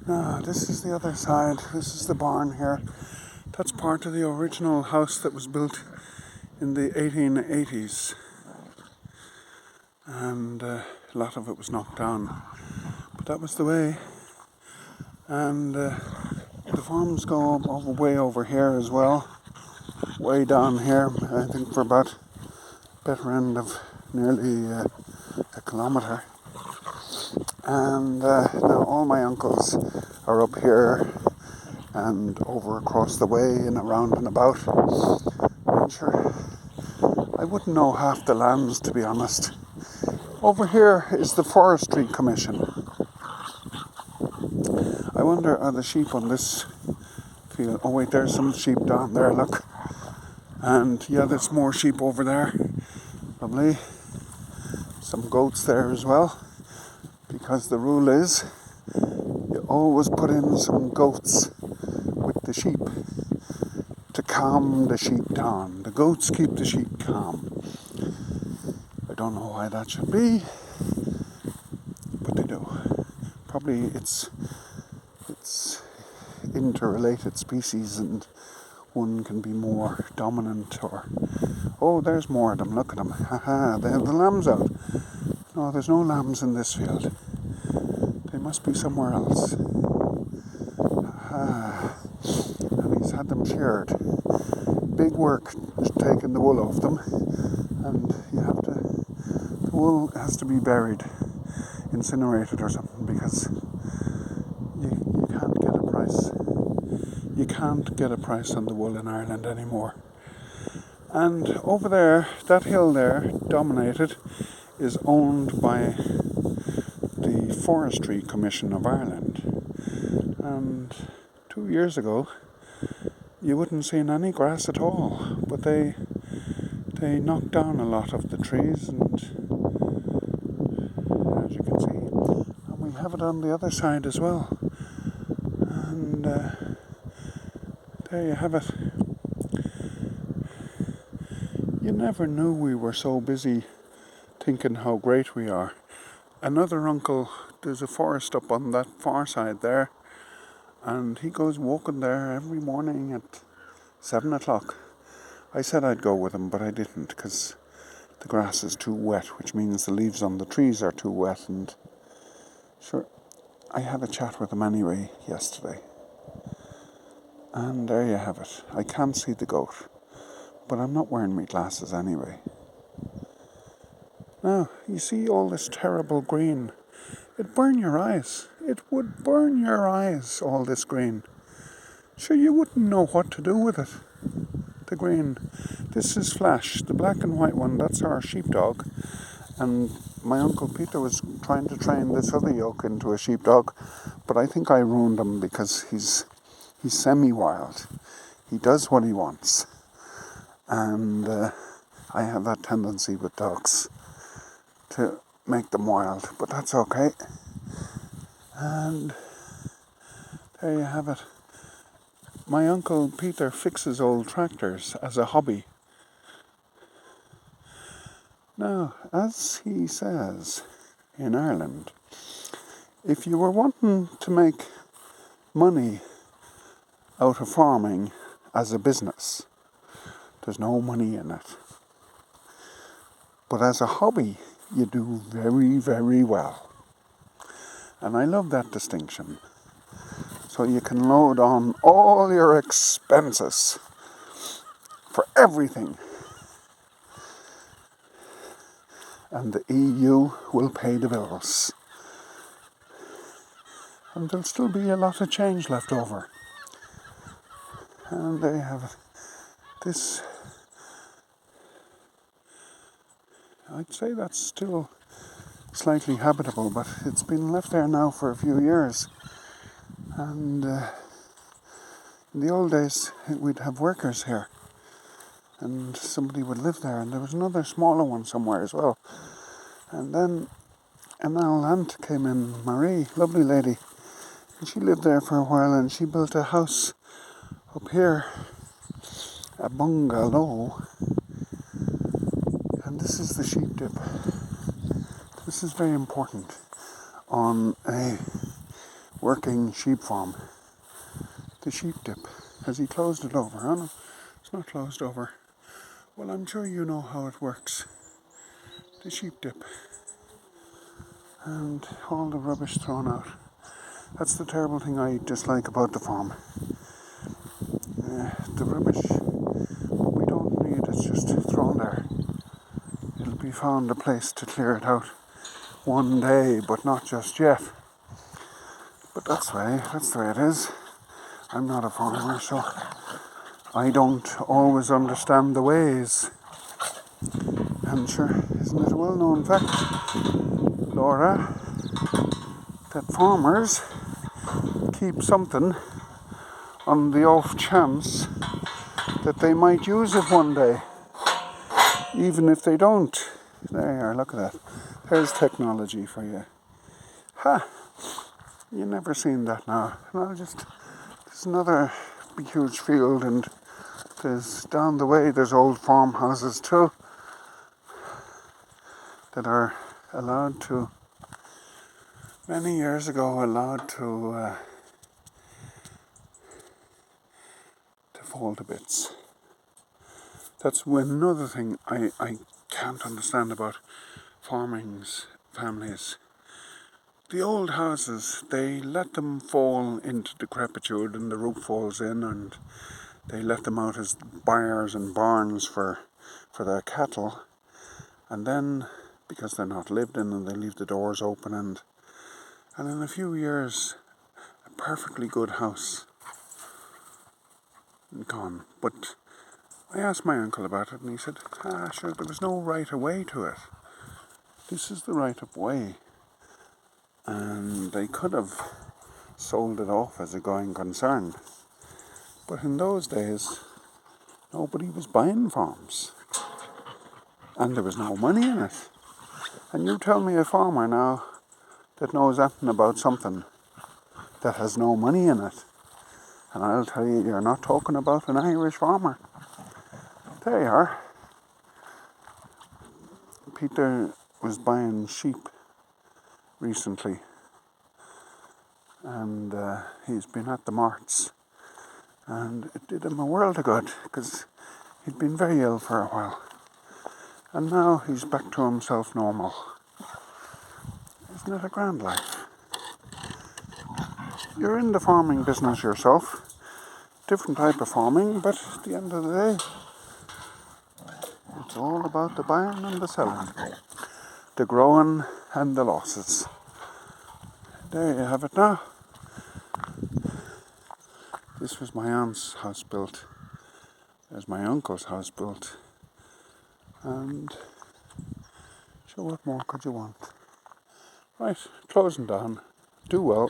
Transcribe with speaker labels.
Speaker 1: This is the other side. This is the barn here. That's part of the original house that was built in the 1880s. And a lot of it was knocked down. But that was the way. And the farms go way over here as well. Way down here, I think for about better end of nearly a kilometre. And now all my uncles are up here and over across the way and around and about. I'm sure I wouldn't know half the lands, to be honest. Over here is the Forestry Commission. I wonder, are the sheep on this field? Oh wait, there's some sheep down there, look. And yeah, there's more sheep over there. Lovely. Some goats there as well. Because the rule is, you always put in some goats with the sheep to calm the sheep down. The goats keep the sheep calm. I don't know why that should be, but they do. Probably it's interrelated species and one can be more dominant or... Oh, there's more of them, look at them. Haha, they have the lambs out. No, there's no lambs in this field. They must be somewhere else. And he's had them sheared. Big work taking the wool off them, and the wool has to be buried, incinerated or something, because you can't get a price. You can't get a price on the wool in Ireland anymore. And over there, that hill there, dominated, is owned by the Forestry Commission of Ireland. And 2 years ago, you wouldn't see any grass at all, but they knocked down a lot of the trees, and as you can see, and we have it on the other side as well. And there you have it. You never knew we were so busy thinking how great we are. Another uncle, there's a forest up on that far side there, and he goes walking there every morning at 7 o'clock. I said I'd go with him, but I didn't, because the grass is too wet, which means the leaves on the trees are too wet. And sure, I had a chat with him anyway yesterday. And there you have it. I can't see the goat, but I'm not wearing my glasses anyway. Now, you see all this terrible green. It'd burn your eyes. It would burn your eyes, all this green. Sure, you wouldn't know what to do with it. The green. This is Flash, the black and white one. That's our sheepdog. And my Uncle Peter was trying to train this other yoke into a sheepdog, but I think I ruined him because he's semi-wild. He does what he wants. And I have that tendency with dogs to make them wild, but that's okay. And there you have it. My Uncle Peter fixes old tractors as a hobby. Now, as he says in Ireland, if you were wanting to make money out of farming as a business, there's no money in it. But as a hobby, you do very, very well. And I love that distinction. So you can load on all your expenses for everything. And the EU will pay the bills. And there'll still be a lot of change left over. And there you have it. This, I'd say that's still slightly habitable, but it's been left there now for a few years. And in the old days, we'd have workers here, and somebody would live there, and there was another smaller one somewhere as well. And then an old aunt came in, Marie, lovely lady, and she lived there for a while, and she built a house up here, a bungalow, and this is the sheep dip. This is very important on a working sheep farm. The sheep dip. Has he closed it over? Oh no, it's not closed over. Well, I'm sure you know how it works. The sheep dip. And all the rubbish thrown out. That's the terrible thing I dislike about the farm. The rubbish we don't need, it's just thrown there. It'll be found a place to clear it out one day, but not just yet. But that's the way it is. I'm not a farmer, so I don't always understand the ways. And sure, isn't it a well-known fact, Laura, that farmers keep something on the off chance that they might use it one day, even if they don't. There you are, look at that. There's technology for you. Ha! You never seen that now. No, there's another big huge field, and there's down the way there's old farmhouses too that are allowed to, many years ago, to fall to bits. That's another thing I can't understand about farming's families. The old houses, they let them fall into decrepitude and the roof falls in, and they let them out as byres and barns for their cattle. And then, because they're not lived in, and they leave the doors open, and in a few years, a perfectly good house gone. But I asked my uncle about it, and he said, sure, there was no right of way to it. This is the right of way. And they could have sold it off as a going concern. But in those days, nobody was buying farms. And there was no money in it. And you tell me a farmer now that knows anything about something that has no money in it, and I'll tell you, you're not talking about an Irish farmer. There you are. Peter was buying sheep recently, and he's been at the marts, and it did him a world of good, because he'd been very ill for a while, and now he's back to himself normal. Isn't it a grand life? You're in the farming business yourself, different type of farming, but at the end of the day, it's all about the buying and the selling, the growing and the losses. There you have it now. This was my aunt's house built. There's my uncle's house built. And sure, what more could you want? Right, closing down. Do well.